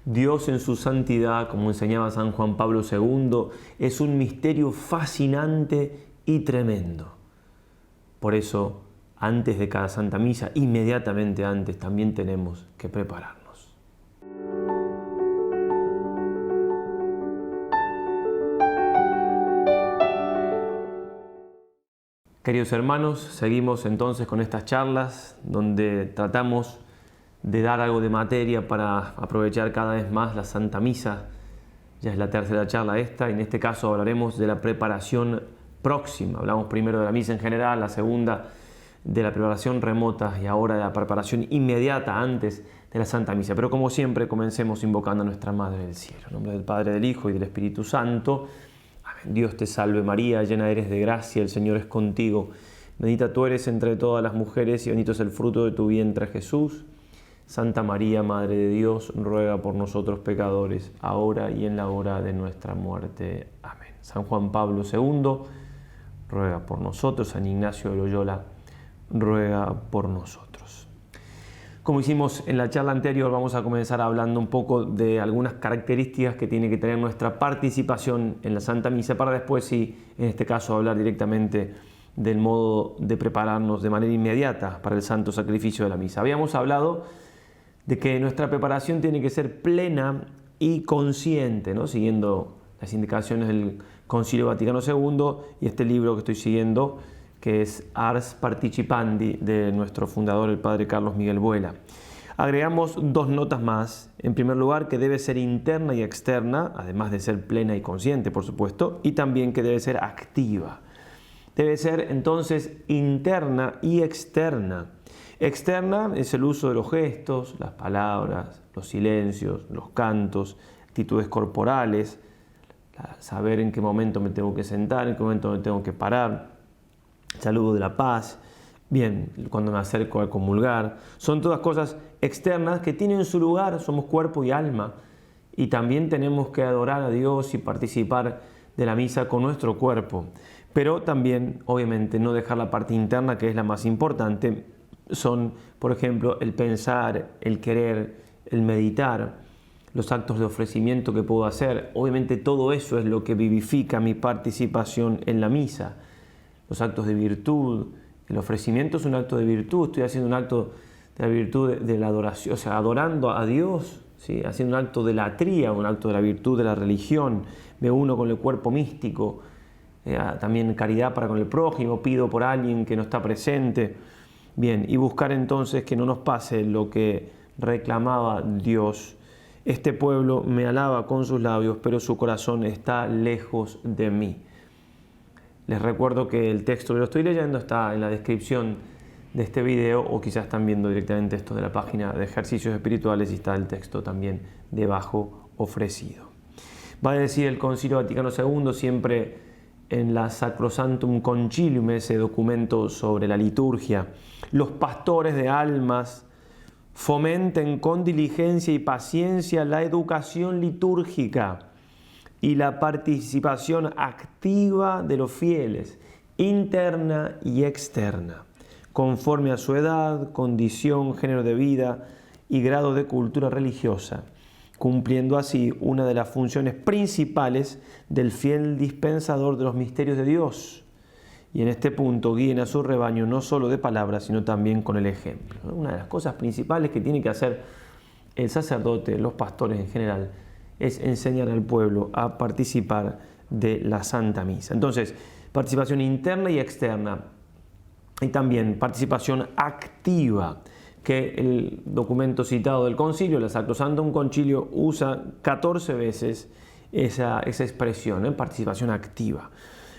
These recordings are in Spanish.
Dios en su santidad, como enseñaba San Juan Pablo II, es un misterio fascinante y tremendo. Por eso, antes de cada Santa Misa, inmediatamente antes, también tenemos que prepararnos. Queridos hermanos, seguimos entonces con estas charlas donde tratamos de dar algo de materia para aprovechar cada vez más la Santa Misa. Ya es la tercera charla esta, y en este caso hablaremos de la preparación próxima. Hablamos primero de la misa en general, la segunda de la preparación remota y ahora de la preparación inmediata antes de la Santa Misa. Pero como siempre, comencemos invocando a nuestra Madre del Cielo. En nombre del Padre, del Hijo y del Espíritu Santo. Amén. Dios te salve María, llena eres de gracia, el Señor es contigo. Bendita tú eres entre todas las mujeres y bendito es el fruto de tu vientre Jesús. Santa María, Madre de Dios, ruega por nosotros pecadores, ahora y en la hora de nuestra muerte. Amén. San Juan Pablo II, ruega por nosotros. San Ignacio de Loyola, ruega por nosotros. Como hicimos en la charla anterior, vamos a comenzar hablando un poco de algunas características que tiene que tener nuestra participación en la Santa Misa, para después, sí, en este caso, hablar directamente del modo de prepararnos de manera inmediata para el santo sacrificio de la misa. Habíamos hablado de que nuestra preparación tiene que ser plena y consciente, ¿no? Siguiendo las indicaciones del Concilio Vaticano II y este libro que estoy siguiendo, que es Ars Participandi, de nuestro fundador, el padre Carlos Miguel Vuela. Agregamos dos notas más. En primer lugar, que debe ser interna y externa, además de ser plena y consciente, por supuesto, y también que debe ser activa. Debe ser entonces interna y externa. Externa es el uso de los gestos, las palabras, los silencios, los cantos, actitudes corporales, saber en qué momento me tengo que sentar, en qué momento me tengo que parar, saludo de la paz, bien, cuando me acerco a comulgar. Son todas cosas externas que tienen su lugar, somos cuerpo y alma, y también tenemos que adorar a Dios y participar de la misa con nuestro cuerpo. Pero también, obviamente, no dejar la parte interna, que es la más importante. Son, por ejemplo, el pensar, el querer, el meditar, los actos de ofrecimiento que puedo hacer. Obviamente todo eso es lo que vivifica mi participación en la misa. Los actos de virtud, el ofrecimiento es un acto de virtud, estoy haciendo un acto de la virtud de la adoración, o sea, adorando a Dios, ¿sí? Haciendo un acto de latría, un acto de la virtud de la religión, me uno con el cuerpo místico, también caridad para con el prójimo, pido por alguien que no está presente. Bien, y buscar entonces que no nos pase lo que reclamaba Dios. Este pueblo me alaba con sus labios, pero su corazón está lejos de mí. Les recuerdo que el texto que lo estoy leyendo está en la descripción de este video, o quizás están viendo directamente esto de la página de ejercicios espirituales y está el texto también debajo ofrecido. Va a decir el Concilio Vaticano II siempre en la Sacrosanctum Concilium, ese documento sobre la liturgia: los pastores de almas fomenten con diligencia y paciencia la educación litúrgica y la participación activa de los fieles, interna y externa, conforme a su edad, condición, género de vida y grado de cultura religiosa, cumpliendo así una de las funciones principales del fiel dispensador de los misterios de Dios. Y en este punto guíen a su rebaño no solo de palabras, sino también con el ejemplo. Una de las cosas principales que tiene que hacer el sacerdote, los pastores en general, es enseñar al pueblo a participar de la Santa Misa. Entonces, participación interna y externa, y también participación activa, que el documento citado del concilio, la Sacrosanctum Concilio, usa 14 veces esa expresión, participación activa.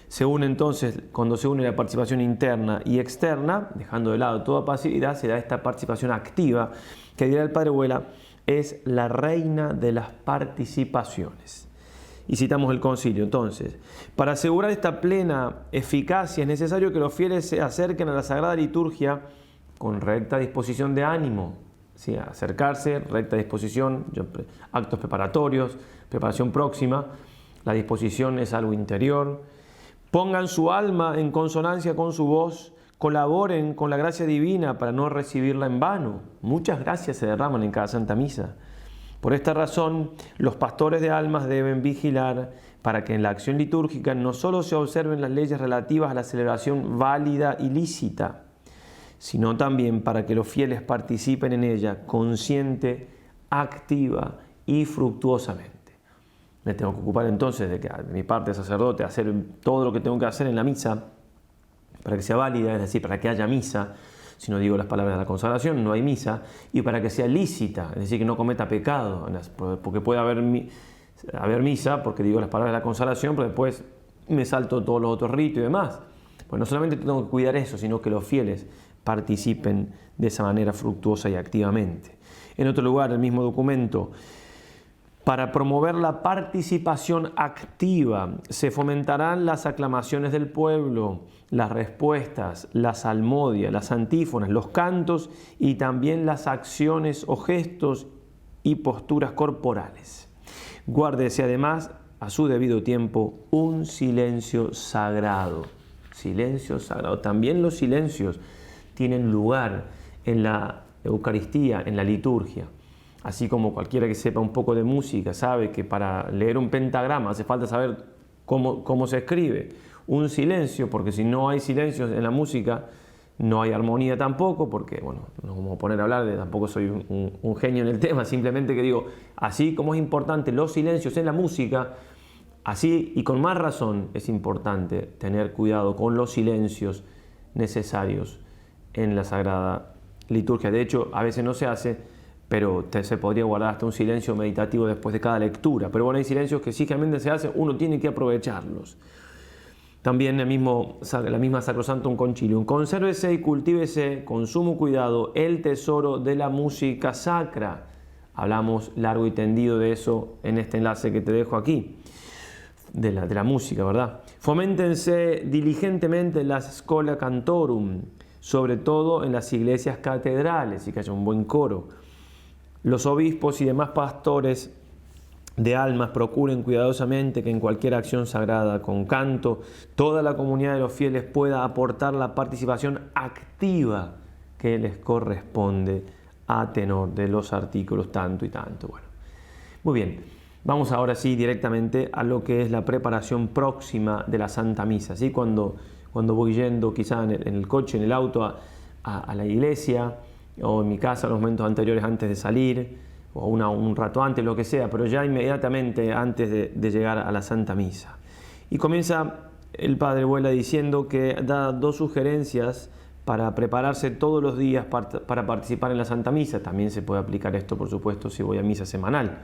Se une entonces, cuando se une la participación interna y externa, dejando de lado toda pasividad, se da esta participación activa, que dirá el padre Vuela, es la reina de las participaciones. Y citamos el concilio. Entonces, para asegurar esta plena eficacia es necesario que los fieles se acerquen a la Sagrada Liturgia con recta disposición de ánimo, ¿sí? Acercarse, recta disposición, actos preparatorios, preparación próxima. La disposición es algo interior. Pongan su alma en consonancia con su voz, colaboren con la gracia divina para no recibirla en vano. Muchas gracias se derraman en cada Santa Misa. Por esta razón, los pastores de almas deben vigilar para que en la acción litúrgica no solo se observen las leyes relativas a la celebración válida y lícita, sino también para que los fieles participen en ella consciente, activa y fructuosamente. Me tengo que ocupar entonces de mi parte de sacerdote, hacer todo lo que tengo que hacer en la misa para que sea válida, es decir, para que haya misa. Si no digo las palabras de la consagración, no hay misa. Y para que sea lícita, es decir, que no cometa pecado, porque puede haber misa, porque digo las palabras de la consagración, pero después me salto todos los otros ritos y demás. Pues no solamente tengo que cuidar eso, sino que los fieles participen de esa manera fructuosa y activamente. En otro lugar, el mismo documento, para promover la participación activa, se fomentarán las aclamaciones del pueblo, las respuestas, la salmodia, las antífonas, los cantos y también las acciones o gestos y posturas corporales. Guárdese además a su debido tiempo un silencio sagrado. Silencio sagrado. También los silencios tienen lugar en la Eucaristía, en la liturgia. Así como cualquiera que sepa un poco de música sabe que para leer un pentagrama hace falta saber cómo se escribe. Un silencio, porque si no hay silencios en la música, no hay armonía tampoco, porque, bueno, no vamos a poner a hablar tampoco soy un genio en el tema, simplemente que digo, así como es importante los silencios en la música, así y con más razón es importante tener cuidado con los silencios necesarios en la Sagrada Liturgia. De hecho, a veces no se hace, pero se podría guardar hasta un silencio meditativo después de cada lectura. Pero bueno, hay silencios que sí realmente se hacen, uno tiene que aprovecharlos. También la misma Sacrosanctum Concilium. Consérvese y cultívese con sumo cuidado el tesoro de la música sacra. Hablamos largo y tendido de eso en este enlace que te dejo aquí, de la música, ¿verdad? Foméntense diligentemente la Schola Cantorum, sobre todo en las iglesias catedrales, y que haya un buen coro. Los obispos y demás pastores de almas procuren cuidadosamente que en cualquier acción sagrada, con canto, toda la comunidad de los fieles pueda aportar la participación activa que les corresponde a tenor de los artículos tanto y tanto. Bueno, muy bien, vamos ahora sí directamente a lo que es la preparación próxima de la Santa Misa. ¿Sí? Cuando voy yendo quizá en el coche, en el auto a la iglesia, o en mi casa en los momentos anteriores antes de salir, o un rato antes, lo que sea, pero ya inmediatamente antes de llegar a la Santa Misa. Y comienza el Padre Vuela diciendo que da dos sugerencias para prepararse todos los días para participar en la Santa Misa. También se puede aplicar esto, por supuesto, si voy a misa semanal.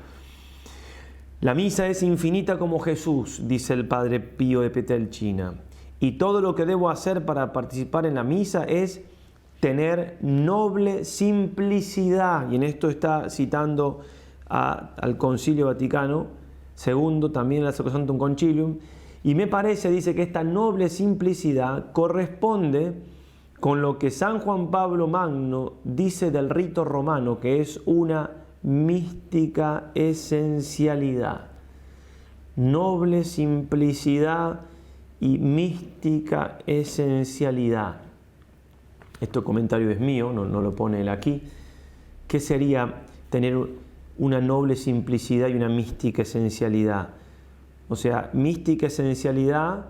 La misa es infinita como Jesús, dice el Padre Pío de Pietrelcina, y todo lo que debo hacer para participar en la misa es tener noble simplicidad, y en esto está citando al Concilio Vaticano II, también al Sacrosanctum Concilium, y me parece, dice, que esta noble simplicidad corresponde con lo que San Juan Pablo Magno dice del rito romano, que es una mística esencialidad. Noble simplicidad y mística esencialidad. Este comentario es mío, no lo pone él aquí. ¿Qué sería tener una noble simplicidad y una mística esencialidad? O sea, mística esencialidad,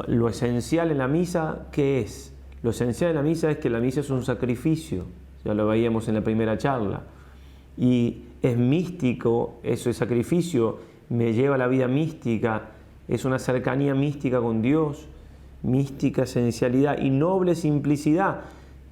lo esencial en la misa, ¿qué es? Lo esencial en la misa es que la misa es un sacrificio, ya lo veíamos en la primera charla. Y es místico, eso es sacrificio, me lleva a la vida mística, es una cercanía mística con Dios. Mística, esencialidad y noble simplicidad.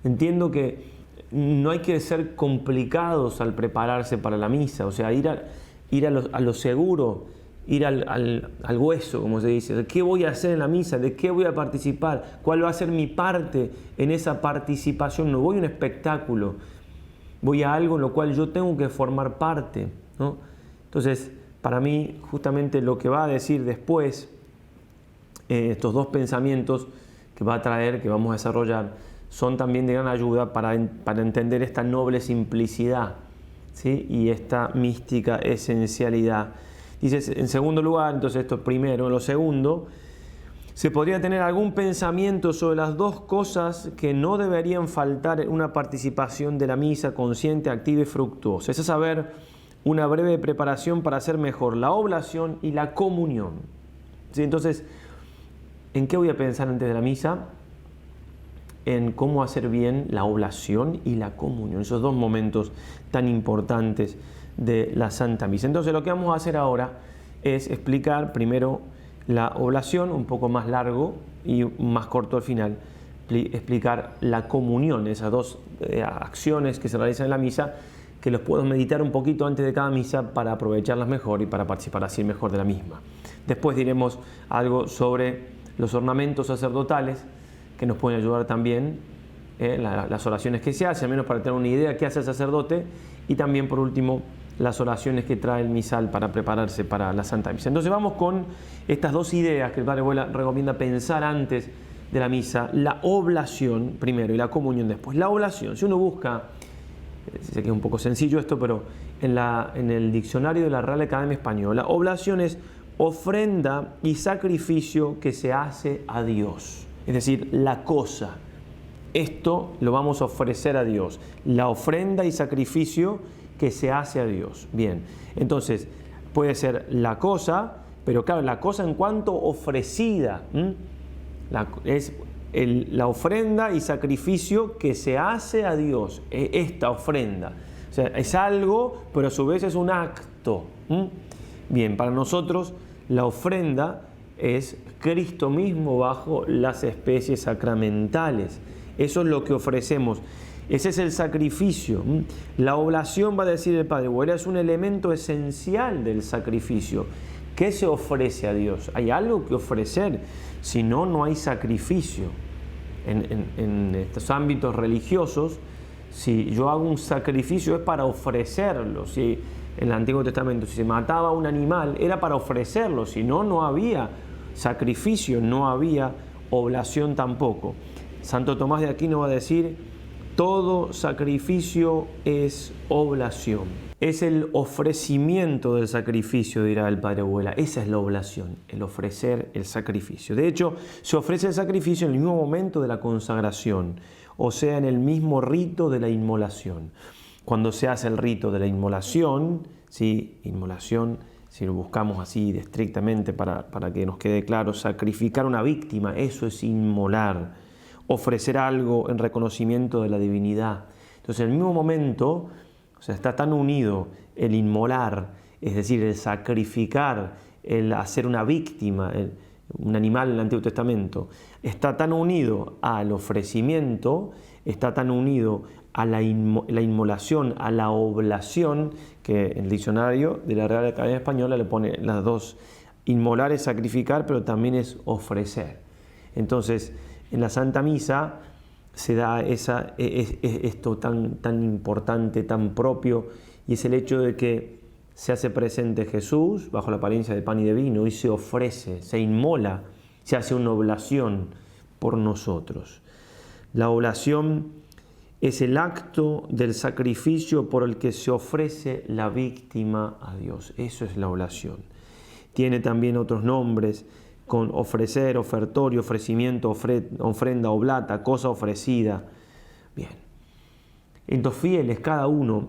Entiendo que no hay que ser complicados al prepararse para la misa, o sea, ir a lo seguro, ir al hueso, como se dice. ¿De qué voy a hacer en la misa? ¿De qué voy a participar? ¿Cuál va a ser mi parte en esa participación? No voy a un espectáculo, voy a algo en lo cual yo tengo que formar parte, ¿no? Entonces, para mí, justamente lo que va a decir después, estos dos pensamientos que va a traer, que vamos a desarrollar, son también de gran ayuda para entender esta noble simplicidad, ¿sí? Y esta mística esencialidad. Dice, en segundo lugar, entonces esto es primero. Lo segundo, se podría tener algún pensamiento sobre las dos cosas que no deberían faltar en una participación de la misa consciente, activa y fructuosa. Es a saber, una breve preparación para hacer mejor la oblación y la comunión. ¿Sí? Entonces, ¿en qué voy a pensar antes de la misa? En cómo hacer bien la oblación y la comunión, esos dos momentos tan importantes de la Santa Misa. Entonces, lo que vamos a hacer ahora es explicar primero la oblación, un poco más largo y más corto al final, explicar la comunión, esas dos acciones que se realizan en la misa, que los puedo meditar un poquito antes de cada misa para aprovecharlas mejor y para participar así mejor de la misma. Después diremos algo sobre los ornamentos sacerdotales, que nos pueden ayudar también, las oraciones que se hacen, al menos para tener una idea de qué hace el sacerdote, y también por último las oraciones que trae el misal para prepararse para la Santa Misa. Entonces vamos con estas dos ideas que el Padre Vuela recomienda pensar antes de la misa: la oblación primero y la comunión después. La oblación, si uno busca, sé que es un poco sencillo esto, pero en el diccionario de la Real Academia Española, oblación es ofrenda y sacrificio que se hace a Dios. Es decir, la cosa, esto lo vamos a ofrecer a Dios, la ofrenda y sacrificio que se hace a Dios. Bien, entonces puede ser la cosa, pero claro, la cosa en cuanto ofrecida, es la ofrenda y sacrificio que se hace a Dios, esta ofrenda. O sea, es algo, pero a su vez es un acto. Bien, para nosotros la ofrenda es Cristo mismo bajo las especies sacramentales. Eso es lo que ofrecemos. Ese es el sacrificio. La oblación, va a decir el Padre Vuela, es un elemento esencial del sacrificio. ¿Qué se ofrece a Dios? Hay algo que ofrecer, si no, no hay sacrificio. En estos ámbitos religiosos, si yo hago un sacrificio es para ofrecerlo. Si en el Antiguo Testamento, si se mataba un animal, era para ofrecerlo, si no, no había sacrificio, no había oblación tampoco. Santo Tomás de Aquino va a decir: todo sacrificio es oblación. Es el ofrecimiento del sacrificio, dirá el Padre Vuela. Esa es la oblación, el ofrecer el sacrificio. De hecho, se ofrece el sacrificio en el mismo momento de la consagración, o sea, en el mismo rito de la inmolación. Cuando se hace el rito de la inmolación, ¿sí? Inmolación, si lo buscamos así estrictamente para que nos quede claro, sacrificar una víctima, eso es inmolar, ofrecer algo en reconocimiento de la divinidad. Entonces, en el mismo momento, o sea, está tan unido el inmolar, es decir, el sacrificar, el hacer una víctima, un animal en el Antiguo Testamento, está tan unido al ofrecimiento, está tan unido a la inmolación, a la oblación, que en el diccionario de la Real Academia Española le pone las dos: inmolar es sacrificar, pero también es ofrecer. Entonces, en la Santa Misa se da esto tan importante, tan propio, y es el hecho de que se hace presente Jesús bajo la apariencia de pan y de vino y se ofrece, se inmola, se hace una oblación por nosotros. La oblación es el acto del sacrificio por el que se ofrece la víctima a Dios. Eso es la oblación. Tiene también otros nombres, con ofrecer, ofertorio, ofrecimiento, ofrenda, oblata, cosa ofrecida. Bien. Entonces, fieles, cada uno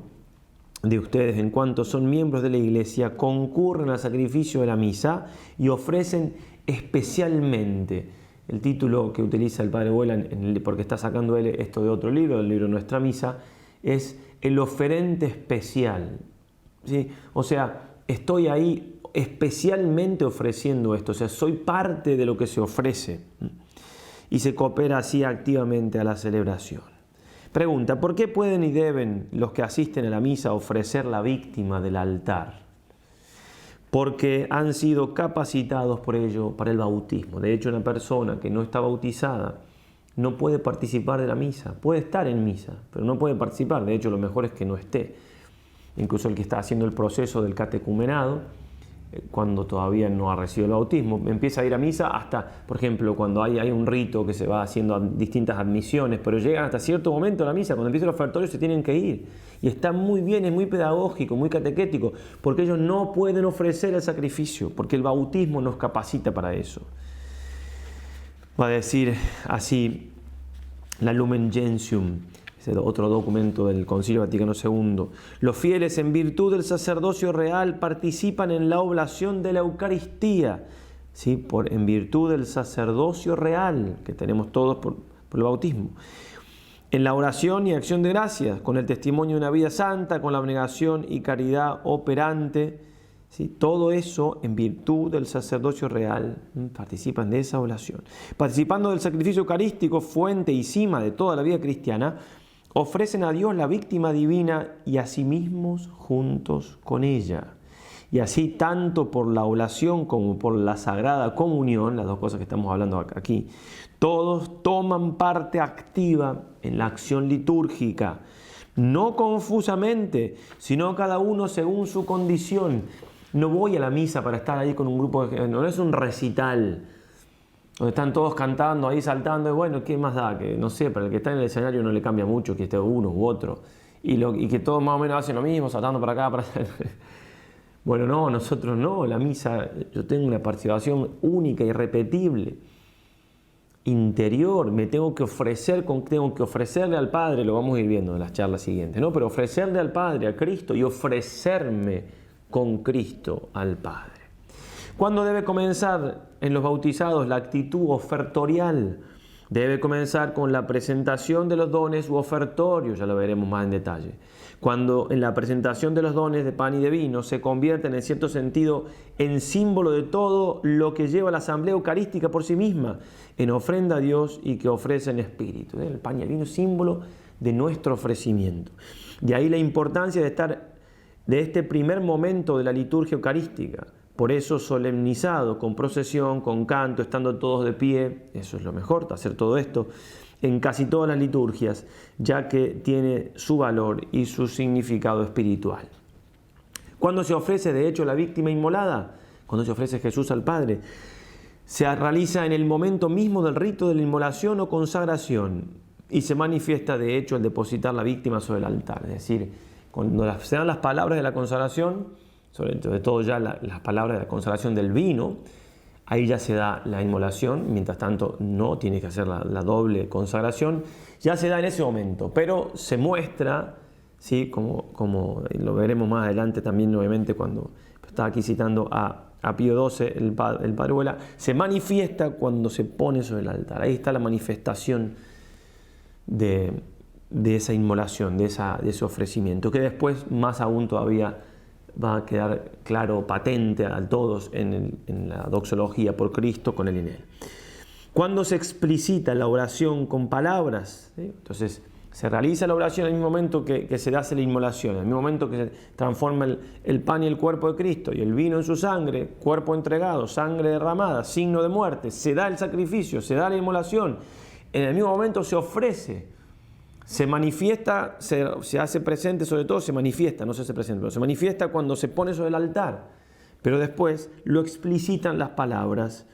de ustedes, en cuanto son miembros de la Iglesia, concurren al sacrificio de la misa y ofrecen especialmente. El título que utiliza el Padre Vuela, porque está sacando él esto de otro libro, del libro Nuestra Misa, es el oferente especial. ¿Sí? O sea, estoy ahí especialmente ofreciendo esto, o sea, soy parte de lo que se ofrece. Y se coopera así activamente a la celebración. Pregunta: ¿por qué pueden y deben los que asisten a la misa ofrecer la víctima del altar? Porque han sido capacitados por ello para el bautismo. De hecho, una persona que no está bautizada no puede participar de la misa. Puede estar en misa, pero no puede participar. De hecho, lo mejor es que no esté. Incluso el que está haciendo el proceso del catecumenado, cuando todavía no ha recibido el bautismo, empieza a ir a misa hasta, por ejemplo, cuando hay un rito que se va haciendo distintas admisiones, pero llegan hasta cierto momento a la misa, cuando empieza el ofertorio se tienen que ir. Y está muy bien, es muy pedagógico, muy catequético, porque ellos no pueden ofrecer el sacrificio, porque el bautismo nos capacita para eso. Va a decir así la Lumen Gentium, es otro documento del Concilio Vaticano II. Los fieles, en virtud del sacerdocio real, participan en la oblación de la Eucaristía, ¿sí? En virtud del sacerdocio real que tenemos todos por el bautismo. En la oración y acción de gracias, con el testimonio de una vida santa, con la abnegación y caridad operante, ¿sí? Todo eso en virtud del sacerdocio real, participan de esa oblación. Participando del sacrificio eucarístico, fuente y cima de toda la vida cristiana, ofrecen a Dios la víctima divina y a sí mismos juntos con ella. Y así, tanto por la oblación como por la sagrada comunión, las dos cosas que estamos hablando aquí, todos toman parte activa en la acción litúrgica, no confusamente, sino cada uno según su condición. No voy a la misa para estar ahí con un grupo, no es un recital, donde están todos cantando ahí, saltando, y bueno, ¿qué más da? Que no sé, para el que está en el escenario no le cambia mucho que esté uno u otro, y que todos más o menos hacen lo mismo, saltando para acá, para allá. Bueno, no, nosotros no, la misa, yo tengo una participación única, irrepetible, interior, me tengo que ofrecer, tengo que ofrecerle al Padre, lo vamos a ir viendo en las charlas siguientes, ¿no? Pero ofrecerle al Padre, a Cristo, y ofrecerme con Cristo al Padre. ¿Cuándo debe comenzar en los bautizados la actitud ofertorial? Debe comenzar con la presentación de los dones u ofertorio, ya lo veremos más en detalle. Cuando en la presentación de los dones de pan y de vino se convierten en cierto sentido en símbolo de todo lo que lleva la asamblea eucarística por sí misma, en ofrenda a Dios y que ofrece en espíritu. El pan y el vino es símbolo de nuestro ofrecimiento. De ahí la importancia de este primer momento de la liturgia eucarística. Por eso solemnizado, con procesión, con canto, estando todos de pie, eso es lo mejor, hacer todo esto en casi todas las liturgias, ya que tiene su valor y su significado espiritual. ¿Cuándo se ofrece de hecho la víctima inmolada? Cuando se ofrece Jesús al Padre. Se realiza en el momento mismo del rito de la inmolación o consagración y se manifiesta de hecho al depositar la víctima sobre el altar. Es decir, cuando se dan las palabras de la consagración, sobre todo ya las palabras de la consagración del vino, ahí ya se da la inmolación, mientras tanto no tiene que hacer la doble consagración, ya se da en ese momento, pero se muestra, ¿sí? como lo veremos más adelante también nuevamente cuando está aquí citando a Pío XII, el Padre Vuela, se manifiesta cuando se pone sobre el altar. Ahí está la manifestación de esa inmolación, de ese ofrecimiento, que después más aún todavía va a quedar claro, patente a todos en la doxología por Cristo con él y en él. Cuando se explicita la oración con palabras, ¿sí? Entonces se realiza la oración en el mismo momento que se hace la inmolación, en el mismo momento que se transforma el pan y el cuerpo de Cristo y el vino en su sangre, cuerpo entregado, sangre derramada, signo de muerte, se da el sacrificio, se da la inmolación, en el mismo momento se ofrece. Se manifiesta, se hace presente, sobre todo se manifiesta, no se hace presente, pero se manifiesta cuando se pone sobre el altar, pero después lo explicitan las palabras.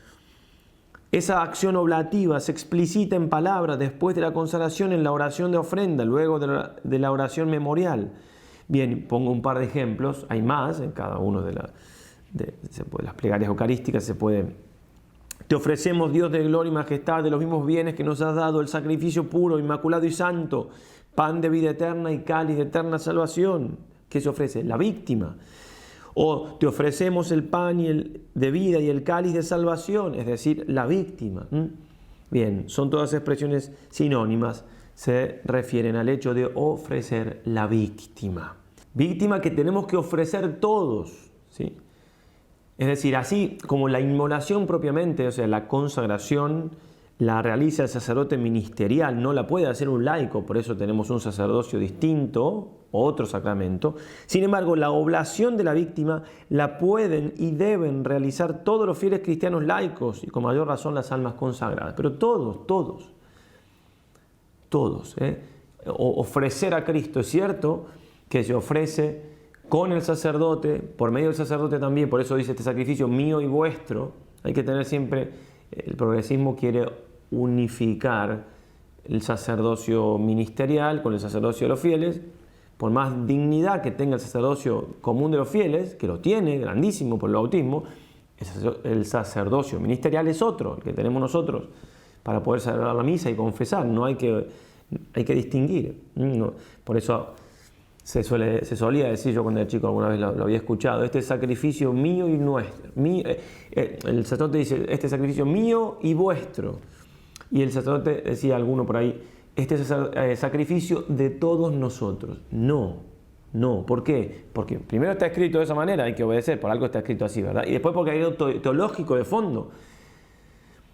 Esa acción oblativa se explicita en palabras después de la consagración en la oración de ofrenda, luego de la oración memorial. Bien, pongo un par de ejemplos, hay más, en cada uno de las plegarias eucarísticas se puede. Te ofrecemos, Dios de gloria y majestad, de los mismos bienes que nos has dado, el sacrificio puro, inmaculado y santo, pan de vida eterna y cáliz de eterna salvación. ¿Qué se ofrece? La víctima. O te ofrecemos el pan de vida y el cáliz de salvación, es decir, la víctima. Bien, son todas expresiones sinónimas, se refieren al hecho de ofrecer la víctima. Víctima que tenemos que ofrecer todos, ¿sí? Es decir, así como la inmolación propiamente, o sea, la consagración, la realiza el sacerdote ministerial, no la puede hacer un laico, por eso tenemos un sacerdocio distinto, otro sacramento. Sin embargo, la oblación de la víctima la pueden y deben realizar todos los fieles cristianos laicos y con mayor razón las almas consagradas. Pero todos. Ofrecer a Cristo, es cierto que se ofrece con el sacerdote, por medio del sacerdote también, por eso dice este sacrificio mío y vuestro. Hay que tener siempre, el progresismo quiere unificar el sacerdocio ministerial con el sacerdocio de los fieles, por más dignidad que tenga el sacerdocio común de los fieles, que lo tiene, grandísimo por el bautismo, el sacerdocio ministerial es otro, el que tenemos nosotros, para poder celebrar la misa y confesar. No hay que Hay que distinguir. No, por eso se solía decir, yo cuando era chico alguna vez lo había escuchado, este sacrificio mío y nuestro. El sacerdote dice, este sacrificio mío y vuestro. Y el sacerdote decía alguno por ahí, este es sacrificio de todos nosotros. No. ¿Por qué? Porque primero está escrito de esa manera, hay que obedecer, por algo está escrito así, ¿verdad? Y después porque hay algo teológico de fondo.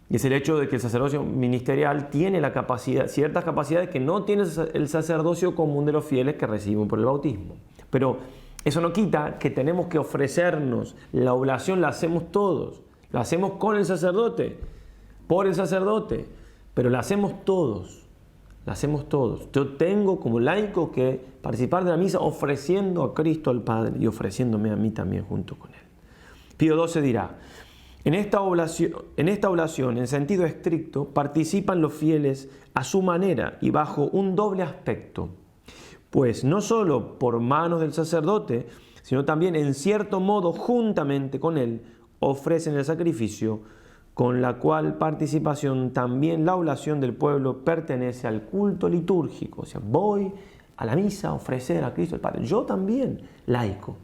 Y es el hecho de que el sacerdocio ministerial tiene la capacidad, ciertas capacidades que no tiene el sacerdocio común de los fieles que reciben por el bautismo. Pero eso no quita que tenemos que ofrecernos. La oblación la hacemos todos. La hacemos con el sacerdote, por el sacerdote, pero la hacemos todos. La hacemos todos. Yo tengo como laico que participar de la misa ofreciendo a Cristo al Padre y ofreciéndome a mí también junto con Él. Pío XII dirá, en esta oblación, en sentido estricto, participan los fieles a su manera y bajo un doble aspecto, pues no solo por manos del sacerdote, sino también en cierto modo juntamente con él ofrecen el sacrificio, con la cual participación también la oblación del pueblo pertenece al culto litúrgico. O sea, voy a la misa a ofrecer a Cristo el Padre. Yo también, laico.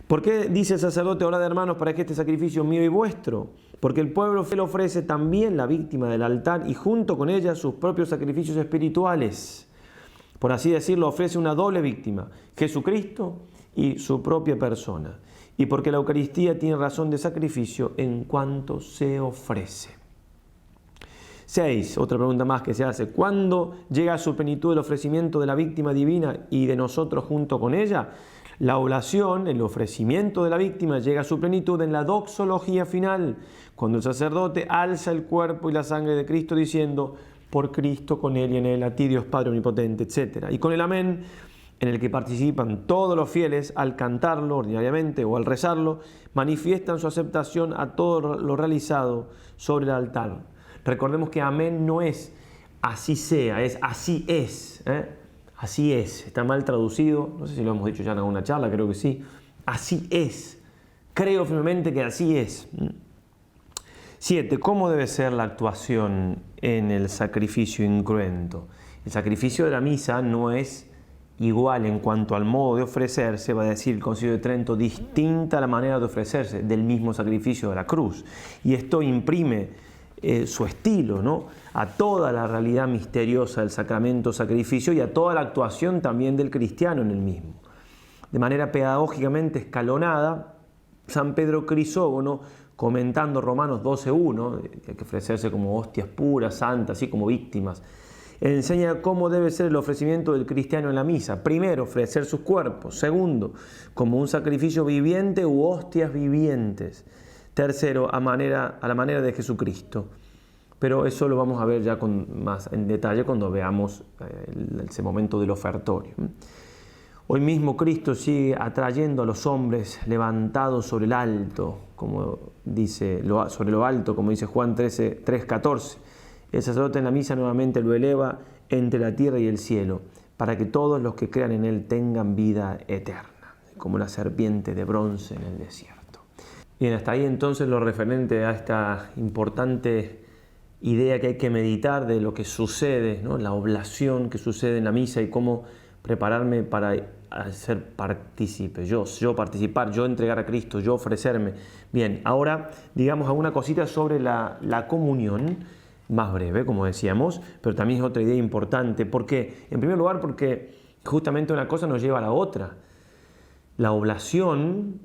¿Por qué dice el sacerdote, orad hermanos, para que este sacrificio mío y vuestro? Porque el pueblo fiel ofrece también la víctima del altar y junto con ella sus propios sacrificios espirituales. Por así decirlo, ofrece una doble víctima, Jesucristo y su propia persona. Y porque la Eucaristía tiene razón de sacrificio en cuanto se ofrece. 6. Otra pregunta más que se hace. ¿Cuándo llega a su plenitud el ofrecimiento de la víctima divina y de nosotros junto con ella? La oblación, el ofrecimiento de la víctima, llega a su plenitud en la doxología final, cuando el sacerdote alza el cuerpo y la sangre de Cristo diciendo, por Cristo, con Él y en Él, a ti Dios Padre Omnipotente, etc. Y con el amén, en el que participan todos los fieles al cantarlo ordinariamente o al rezarlo, manifiestan su aceptación a todo lo realizado sobre el altar. Recordemos que amén no es así sea, es así es. Así es, está mal traducido, no sé si lo hemos dicho ya en alguna charla, creo que sí. Así es, creo firmemente que así es. 7. ¿Cómo debe ser la actuación en el sacrificio incruento? El sacrificio de la misa no es igual en cuanto al modo de ofrecerse, va a decir el Concilio de Trento, distinta la manera de ofrecerse del mismo sacrificio de la cruz. Y esto imprime su estilo, ¿no?, a toda la realidad misteriosa del sacramento-sacrificio y a toda la actuación también del cristiano en el mismo. De manera pedagógicamente escalonada, San Pedro Crisógono, comentando Romanos 12:1, que hay que ofrecerse como hostias puras, santas, así como víctimas, enseña cómo debe ser el ofrecimiento del cristiano en la misa. Primero, ofrecer sus cuerpos. Segundo, como un sacrificio viviente u hostias vivientes. Tercero, a la manera de Jesucristo. Pero eso lo vamos a ver ya más en detalle cuando veamos ese momento del ofertorio. Hoy mismo Cristo sigue atrayendo a los hombres levantados sobre el alto, como dice, sobre lo alto, como dice Juan 3:14. El sacerdote en la misa nuevamente lo eleva entre la tierra y el cielo, para que todos los que crean en él tengan vida eterna, como la serpiente de bronce en el desierto. Bien, hasta ahí entonces lo referente a esta importante idea que hay que meditar de lo que sucede, ¿no?, la oblación que sucede en la misa y cómo prepararme para ser partícipe, yo participar, yo entregar a Cristo, yo ofrecerme. Bien, ahora digamos alguna cosita sobre la comunión, más breve, como decíamos, pero también es otra idea importante. ¿Por qué? En primer lugar, porque justamente una cosa nos lleva a la otra. La oblación,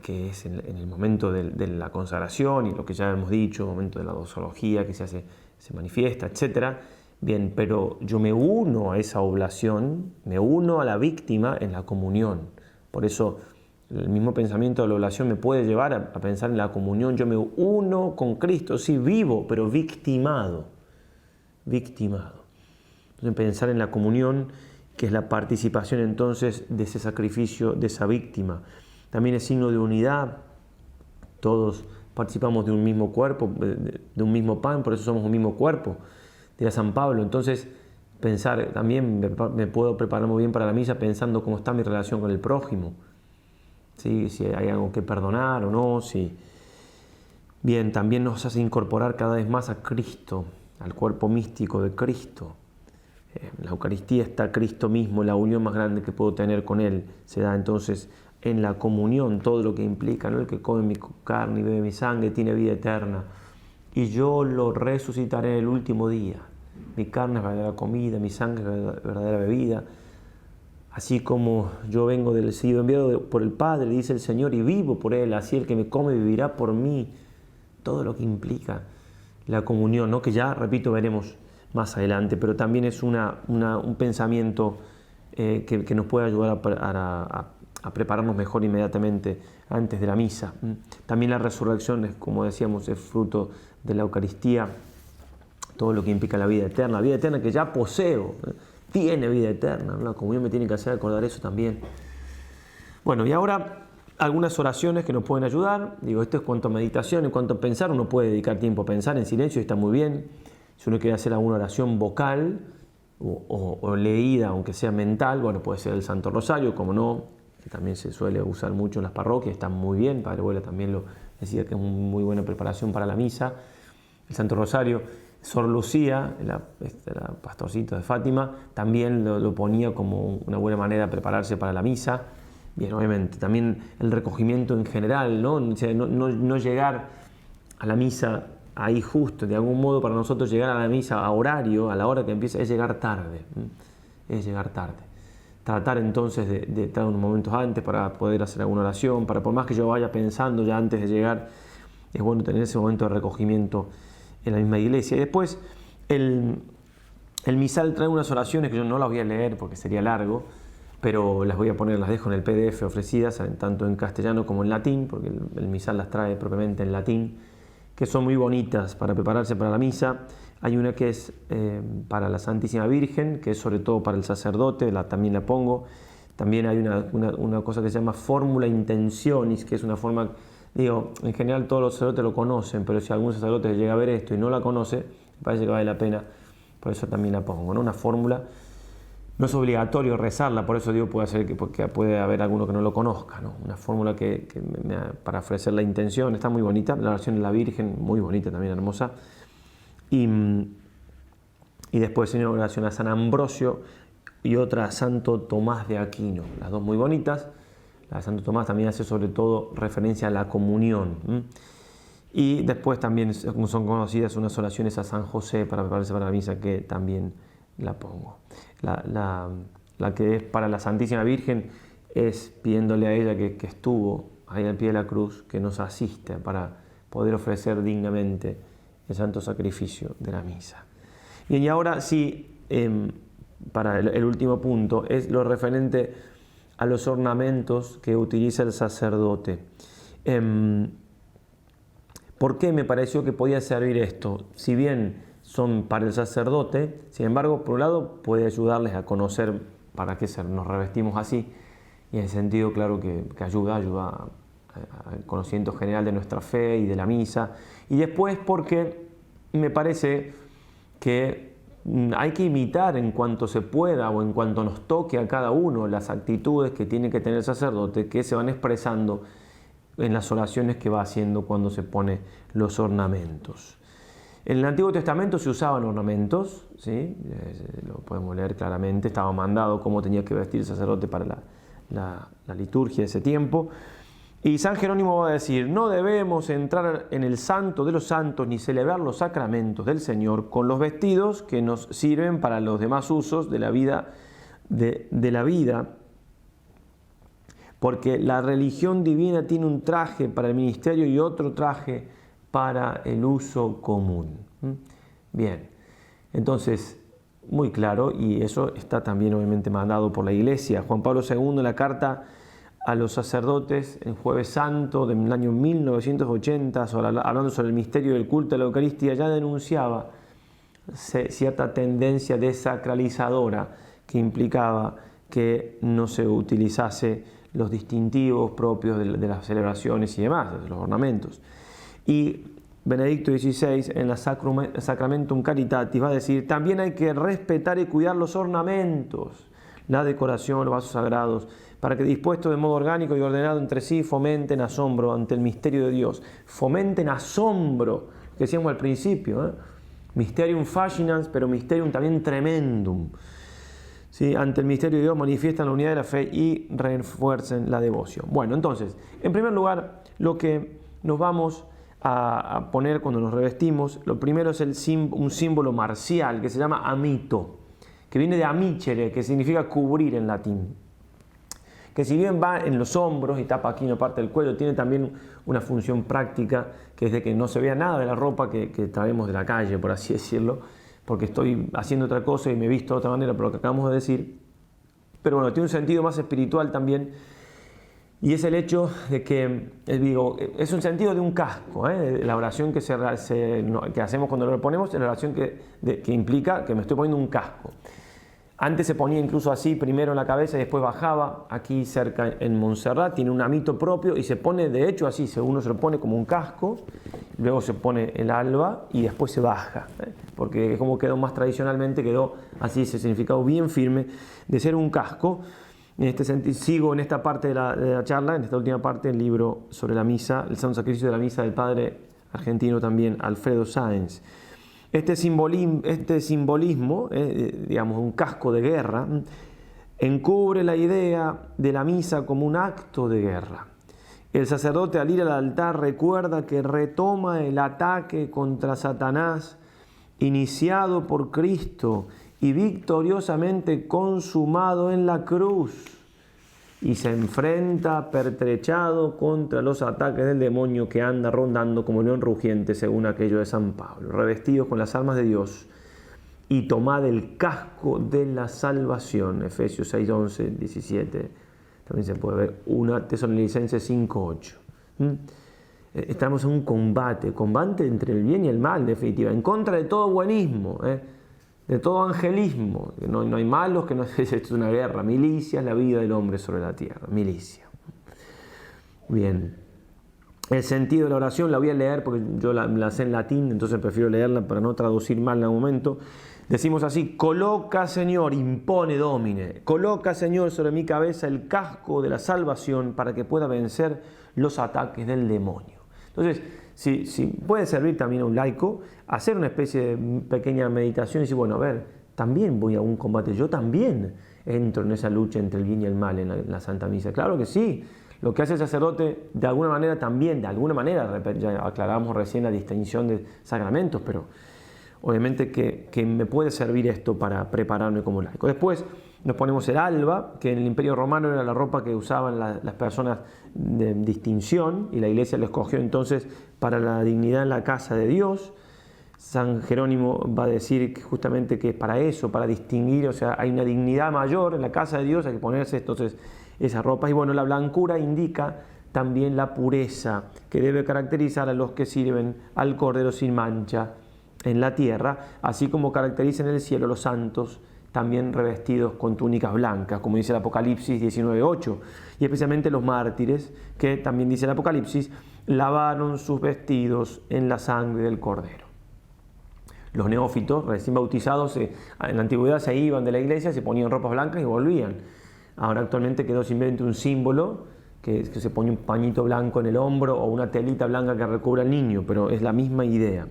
que es en el momento de la consagración y lo que ya hemos dicho, el momento de la doxología que se manifiesta, etc. Bien, pero yo me uno a esa oblación, me uno a la víctima en la comunión. Por eso el mismo pensamiento de la oblación me puede llevar a pensar en la comunión. Yo me uno con Cristo, sí, vivo, pero victimado. Entonces pensar en la comunión, que es la participación entonces de ese sacrificio, de esa víctima. También es signo de unidad. Todos participamos de un mismo cuerpo, de un mismo pan, por eso somos un mismo cuerpo, dirá San Pablo. Entonces pensar, también me puedo preparar muy bien para la misa pensando cómo está mi relación con el prójimo. ¿Sí? Si hay algo que perdonar o no. Bien, también nos hace incorporar cada vez más a Cristo al cuerpo místico de Cristo. En la Eucaristía está Cristo mismo, la unión más grande que puedo tener con Él. Se da entonces en la comunión todo lo que implica, ¿no? El que come mi carne y bebe mi sangre tiene vida eterna. Y yo lo resucitaré en el último día. Mi carne es verdadera comida, mi sangre es verdadera bebida. Así como yo vengo del sido enviado por el Padre, dice el Señor, y vivo por Él, así el que me come vivirá por mí. Todo lo que implica la comunión, ¿no? Que ya, repito, veremos más adelante, pero también es un pensamiento que nos puede ayudar a prepararnos mejor inmediatamente antes de la misa. También la resurrección, como decíamos, es fruto de la Eucaristía, todo lo que implica la vida eterna que ya poseo, tiene vida eterna, ¿no? La comunión me tiene que hacer acordar eso también. Bueno, y ahora algunas oraciones que nos pueden ayudar. Digo, esto es cuanto a meditación, en cuanto a pensar, uno puede dedicar tiempo a pensar en silencio y está muy bien. Si uno quiere hacer alguna oración vocal o leída, aunque sea mental, bueno, puede ser el Santo Rosario, como no, que también se suele usar mucho en las parroquias, está muy bien. Padre Abuela también lo decía, que es una muy buena preparación para la misa. El Santo Rosario, Sor Lucía, la pastorcita de Fátima, también lo ponía como una buena manera de prepararse para la misa. Bien, obviamente, también el recogimiento en general, ¿no? O sea, no llegar a la misa ahí justo, de algún modo para nosotros llegar a la misa a horario, a la hora que empieza, es llegar tarde. Es llegar tarde. Tratar entonces de estar unos momentos antes para poder hacer alguna oración, para por más que yo vaya pensando ya antes de llegar, es bueno tener ese momento de recogimiento en la misma iglesia. Y después el misal trae unas oraciones que yo no las voy a leer porque sería largo, pero las voy a poner, las dejo en el PDF ofrecidas, tanto en castellano como en latín, porque el misal las trae propiamente en latín, que son muy bonitas para prepararse para la misa. Hay una que es para la Santísima Virgen, que es sobre todo para el sacerdote, también la pongo. También hay una cosa que se llama Fórmula Intentionis, que es una forma, digo, en general todos los sacerdotes lo conocen, pero si algún sacerdote llega a ver esto y no la conoce, me parece que vale la pena, por eso también la pongo, ¿no? Una fórmula. No es obligatorio rezarla, por eso digo, porque puede haber alguno que no lo conozca, ¿no? Una fórmula para ofrecer la intención, está muy bonita. La oración de la Virgen, muy bonita también, hermosa. Y después una oración a San Ambrosio y otra a Santo Tomás de Aquino, las dos muy bonitas. La de Santo Tomás también hace sobre todo referencia a la comunión. Y después también son conocidas unas oraciones a San José para prepararse para la misa, que también la pongo. La que es para la Santísima Virgen es pidiéndole a ella que estuvo ahí al pie de la cruz, que nos asiste para poder ofrecer dignamente el santo sacrificio de la misa. Bien, y ahora sí, para el último punto, es lo referente a los ornamentos que utiliza el sacerdote. ¿Por qué me pareció que podía servir esto? Si bien son para el sacerdote, sin embargo, por un lado puede ayudarles a conocer para qué nos revestimos así, y en ese sentido, claro que ayuda al conocimiento general de nuestra fe y de la misa. Y después porque me parece que hay que imitar en cuanto se pueda o en cuanto nos toque a cada uno las actitudes que tiene que tener el sacerdote, que se van expresando en las oraciones que va haciendo cuando se pone los ornamentos. En el Antiguo Testamento se usaban ornamentos, ¿sí? Lo podemos leer claramente, estaba mandado cómo tenía que vestir el sacerdote para la liturgia de ese tiempo. Y San Jerónimo va a decir: no debemos entrar en el santo de los santos ni celebrar los sacramentos del Señor con los vestidos que nos sirven para los demás usos de la vida, de la vida, porque la religión divina tiene un traje para el ministerio y otro traje para el uso común. Bien, entonces, muy claro, y eso está también obviamente mandado por la Iglesia. Juan Pablo II, en la carta a los sacerdotes en Jueves Santo del año 1980, hablando sobre el misterio del culto de la Eucaristía, ya denunciaba cierta tendencia desacralizadora que implicaba que no se utilizase los distintivos propios de las celebraciones y demás, de los ornamentos. Y Benedicto XVI, en la Sacramentum Caritatis, va a decir: también hay que respetar y cuidar los ornamentos, la decoración, los vasos sagrados, para que dispuestos de modo orgánico y ordenado entre sí fomenten asombro ante el misterio de Dios. Fomenten asombro, que decíamos al principio, Mysterium fascinans, pero mysterium también tremendum. ¿Sí? Ante el misterio de Dios manifiestan la unidad de la fe y refuerzan la devoción. Bueno, entonces, en primer lugar, lo que nos vamos a poner cuando nos revestimos, lo primero es un símbolo marcial que se llama amito, que viene de amicere, que significa cubrir en latín. Que si bien va en los hombros y tapa aquí una parte del cuello, tiene también una función práctica, que es de que no se vea nada de la ropa que traemos de la calle, por así decirlo, porque estoy haciendo otra cosa y me he visto de otra manera por lo que acabamos de decir. Pero bueno, tiene un sentido más espiritual también, y es el hecho de que, digo, es un sentido de un casco, la oración que hacemos cuando lo ponemos, es la oración que implica que me estoy poniendo un casco. Antes se ponía incluso así, primero en la cabeza y después bajaba. Aquí cerca en Montserrat tiene un amito propio y se pone de hecho así, uno se lo pone como un casco, luego se pone el alba y después se baja, porque como quedó más tradicionalmente, quedó así ese significado bien firme de ser un casco. En este sentido, sigo en esta parte de la charla, en esta última parte, el libro sobre la misa, el Santo Sacrificio de la Misa del padre argentino también, Alfredo Sáenz. Este simbolismo, digamos, un casco de guerra, encubre la idea de la misa como un acto de guerra. El sacerdote al ir al altar recuerda que retoma el ataque contra Satanás iniciado por Cristo y victoriosamente consumado en la cruz, y se enfrenta pertrechado contra los ataques del demonio que anda rondando como león rugiente, según aquello de San Pablo, revestidos con las armas de Dios y tomad el casco de la salvación. Efesios 6, 11, 17. También se puede ver 1 Tesalonicenses 5, 8. Estamos en un combate entre el bien y el mal, en definitiva, en contra de todo buenismo, de todo angelismo. No hay malos, que no es una guerra. Milicia es la vida del hombre sobre la tierra. Milicia. Bien. El sentido de la oración la voy a leer porque yo la sé en latín, entonces prefiero leerla para no traducir mal en algún momento. Decimos así: coloca, Señor, impone Domine. Coloca, Señor, sobre mi cabeza el casco de la salvación para que pueda vencer los ataques del demonio. Entonces, si puede servir también a un laico hacer una especie de pequeña meditación y decir, bueno, a ver, también voy a un combate, yo también entro en esa lucha entre el bien y el mal en la Santa Misa. Claro que sí, lo que hace el sacerdote de alguna manera, ya aclaramos recién la distinción de sacramentos, pero obviamente que me puede servir esto para prepararme como laico. Después nos ponemos el alba, que en el Imperio Romano era la ropa que usaban las personas de distinción, y la Iglesia lo escogió entonces para la dignidad en la casa de Dios. San Jerónimo va a decir que justamente que para eso, para distinguir, o sea, hay una dignidad mayor en la casa de Dios, hay que ponerse entonces esas ropas. Y bueno, la blancura indica también la pureza que debe caracterizar a los que sirven al Cordero sin mancha en la tierra, así como caracteriza en el cielo los santos también revestidos con túnicas blancas, como dice el Apocalipsis 19:8, y especialmente los mártires, que también dice el Apocalipsis, lavaron sus vestidos en la sangre del Cordero. Los neófitos, recién bautizados, en la antigüedad se iban de la iglesia, se ponían ropas blancas y volvían. Ahora actualmente quedó simplemente un símbolo, que se pone un pañito blanco en el hombro o una telita blanca que recubra al niño, pero es la misma idea.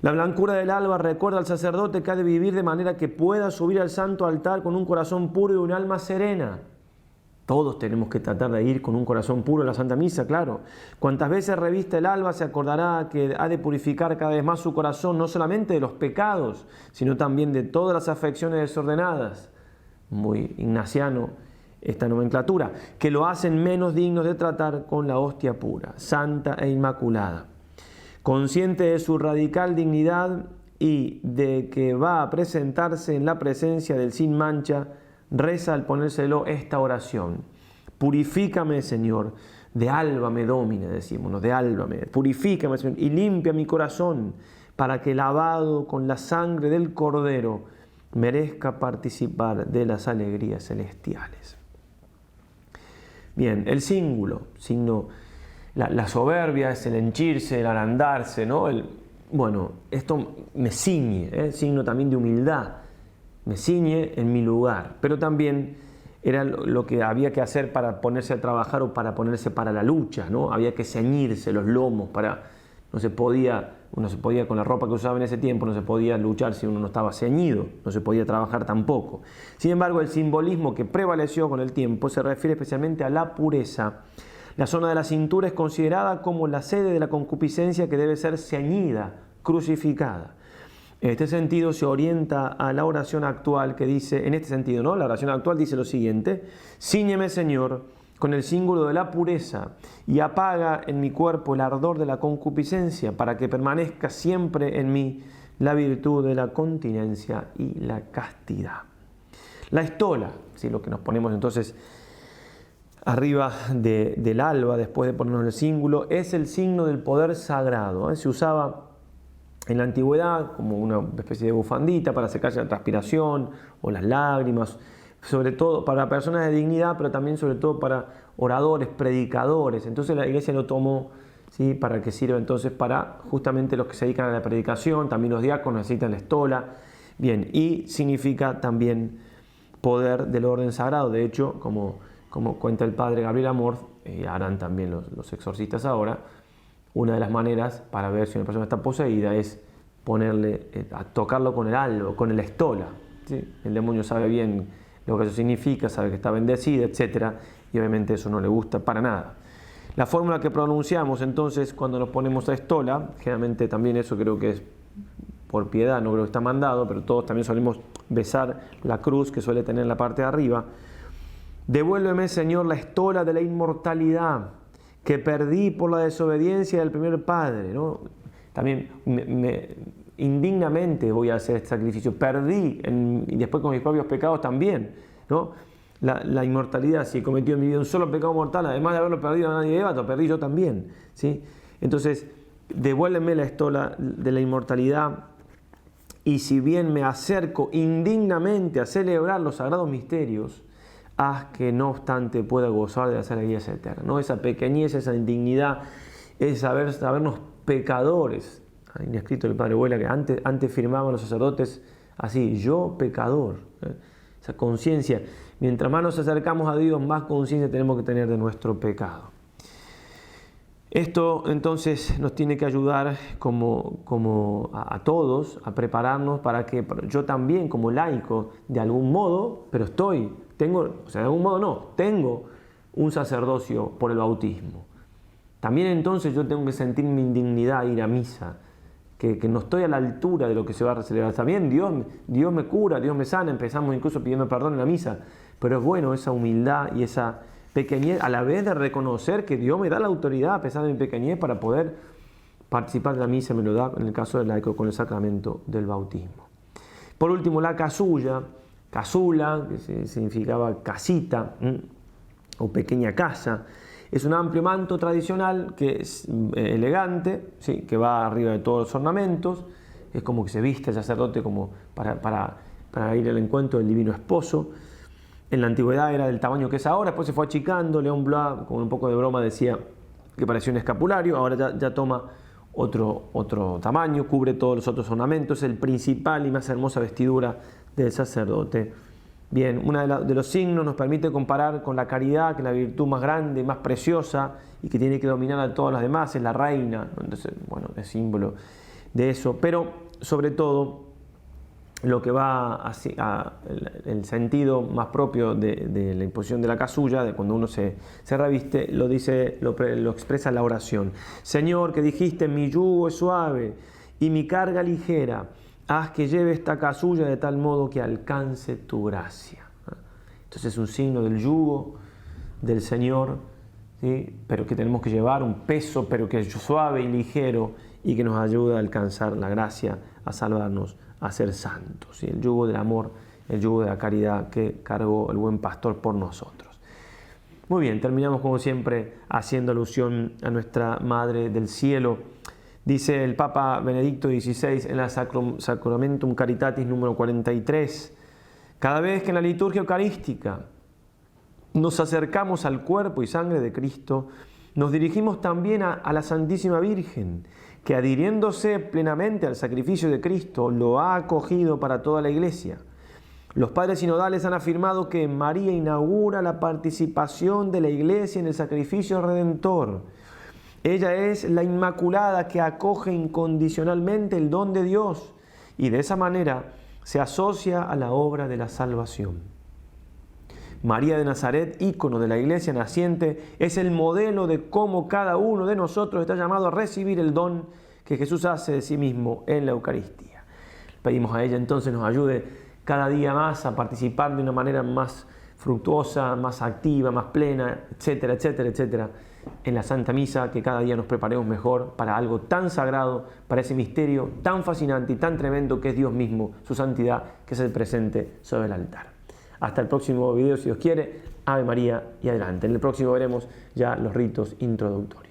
La blancura del alba recuerda al sacerdote que ha de vivir de manera que pueda subir al santo altar con un corazón puro y un alma serena. Todos tenemos que tratar de ir con un corazón puro a la Santa Misa, claro. Cuantas veces revista el alba, se acordará que ha de purificar cada vez más su corazón, no solamente de los pecados, sino también de todas las afecciones desordenadas. Muy ignaciano esta nomenclatura, que lo hacen menos dignos de tratar con la hostia pura, santa e inmaculada. Consciente de su radical dignidad y de que va a presentarse en la presencia del sin mancha, reza al ponérselo esta oración: purifícame, Señor, de álbame Domine, decimos, de álbame, purifícame, Señor, y limpia mi corazón, para que lavado con la sangre del Cordero merezca participar de las alegrías celestiales. Bien, el signo, la soberbia es el henchirse, el agrandarse, ¿no? Bueno, esto me ciñe, signo también de humildad, me ciñe en mi lugar, pero también era lo que había que hacer para ponerse a trabajar o para ponerse para la lucha, ¿no? Había que ceñirse los lomos para uno se podía con la ropa que usaba en ese tiempo, no se podía luchar si uno no estaba ceñido, no se podía trabajar tampoco. Sin embargo, el simbolismo que prevaleció con el tiempo se refiere especialmente a la pureza. La zona de la cintura es considerada como la sede de la concupiscencia que debe ser ceñida, crucificada. En este sentido se orienta a la oración actual que dice, en este sentido, ¿no? La oración actual dice lo siguiente: Cíñeme, Señor, con el símbolo de la pureza y apaga en mi cuerpo el ardor de la concupiscencia para que permanezca siempre en mí la virtud de la continencia y la castidad. La estola, ¿sí? Lo que nos ponemos entonces arriba del alba después de ponernos el símbolo, es el signo del poder sagrado, ¿eh? Se usaba en la antigüedad como una especie de bufandita para secarse la transpiración o las lágrimas, sobre todo para personas de dignidad, pero también sobre todo para oradores, predicadores. Entonces la iglesia lo tomó, ¿sí? Para que sirva entonces para justamente los que se dedican a la predicación, también los diáconos necesitan la estola. Bien, y significa también poder del orden sagrado. De hecho, como cuenta el padre Gabriel Amorth, y harán también los exorcistas ahora, una de las maneras para ver si una persona está poseída es ponerle, a tocarlo con el albo, con el estola, ¿sí? El demonio sabe bien lo que eso significa, sabe que está bendecida, etc. Y obviamente eso no le gusta para nada. La fórmula que pronunciamos entonces cuando nos ponemos a estola, generalmente también eso creo que es por piedad, no creo que está mandado, pero todos también solemos besar la cruz que suele tener en la parte de arriba. Devuélveme, Señor, la estola de la inmortalidad que perdí por la desobediencia del primer padre, ¿no? También indignamente voy a hacer este sacrificio. Perdí, y después con mis propios pecados también, ¿no? La inmortalidad, si he cometido en mi vida un solo pecado mortal, además de haberlo perdido a nadie de Eva, lo perdí yo también, ¿sí? Entonces, devuélveme la estola de la inmortalidad, y si bien me acerco indignamente a celebrar los sagrados misterios, haz que no obstante pueda gozar de hacer la iglesia eterna, ¿no? Esa pequeñez, esa indignidad, es sabernos pecadores. Hay escrito el padre Vuela que antes firmaban los sacerdotes así, yo pecador, ¿eh? Esa conciencia, mientras más nos acercamos a Dios, más conciencia tenemos que tener de nuestro pecado. Esto entonces nos tiene que ayudar como a todos a prepararnos para que yo también como laico, de algún modo, pero de algún modo no, tengo un sacerdocio por el bautismo. También entonces yo tengo que sentir mi indignidad, ir a misa, que no estoy a la altura de lo que se va a celebrar. También Dios me cura, Dios me sana, empezamos incluso pidiendo perdón en la misa, pero es bueno esa humildad y esa pequeñez, a la vez de reconocer que Dios me da la autoridad a pesar de mi pequeñez para poder participar de la misa, me lo da en el caso del laico con el sacramento del bautismo. Por último, la casulla, casula, que significaba casita o pequeña casa, es un amplio manto tradicional que es elegante, ¿sí? Que va arriba de todos los ornamentos, es como que se viste el sacerdote como para ir al encuentro del divino esposo. En la antigüedad era del tamaño que es ahora, después se fue achicando. León Blois, con un poco de broma, decía que parecía un escapulario, ahora ya toma otro tamaño, cubre todos los otros ornamentos, es el principal y más hermosa vestidura del sacerdote. Bien, uno de los signos nos permite comparar con la caridad, que es la virtud más grande, más preciosa y que tiene que dominar a todas las demás, es la reina. Entonces, bueno, es símbolo de eso, pero sobre todo lo que va el sentido más propio de la imposición de la casulla, de cuando uno se reviste, lo expresa la oración. Señor, que dijiste, mi yugo es suave y mi carga ligera, haz que lleve esta casulla de tal modo que alcance tu gracia. Entonces es un signo del yugo del Señor, ¿sí? Pero que tenemos que llevar un peso, pero que es suave y ligero y que nos ayuda a alcanzar la gracia, a salvarnos, a ser santos, ¿sí? El yugo del amor, el yugo de la caridad que cargó el buen pastor por nosotros. Muy bien, terminamos como siempre haciendo alusión a nuestra Madre del Cielo. Dice el Papa Benedicto XVI en la Sacramentum Caritatis número 43, cada vez que en la liturgia eucarística nos acercamos al cuerpo y sangre de Cristo, nos dirigimos también a la Santísima Virgen, que adhiriéndose plenamente al sacrificio de Cristo, lo ha acogido para toda la Iglesia. Los padres sinodales han afirmado que María inaugura la participación de la Iglesia en el sacrificio redentor. Ella es la Inmaculada que acoge incondicionalmente el don de Dios y de esa manera se asocia a la obra de la salvación. María de Nazaret, ícono de la Iglesia naciente, es el modelo de cómo cada uno de nosotros está llamado a recibir el don que Jesús hace de sí mismo en la Eucaristía. Pedimos a ella entonces nos ayude cada día más a participar de una manera más fructuosa, más activa, más plena, etcétera, etcétera, etcétera, en la Santa Misa, que cada día nos preparemos mejor para algo tan sagrado, para ese misterio tan fascinante y tan tremendo que es Dios mismo, su santidad, que es el presente sobre el altar. Hasta el próximo video, si Dios quiere. Ave María y adelante. En el próximo veremos ya los ritos introductorios.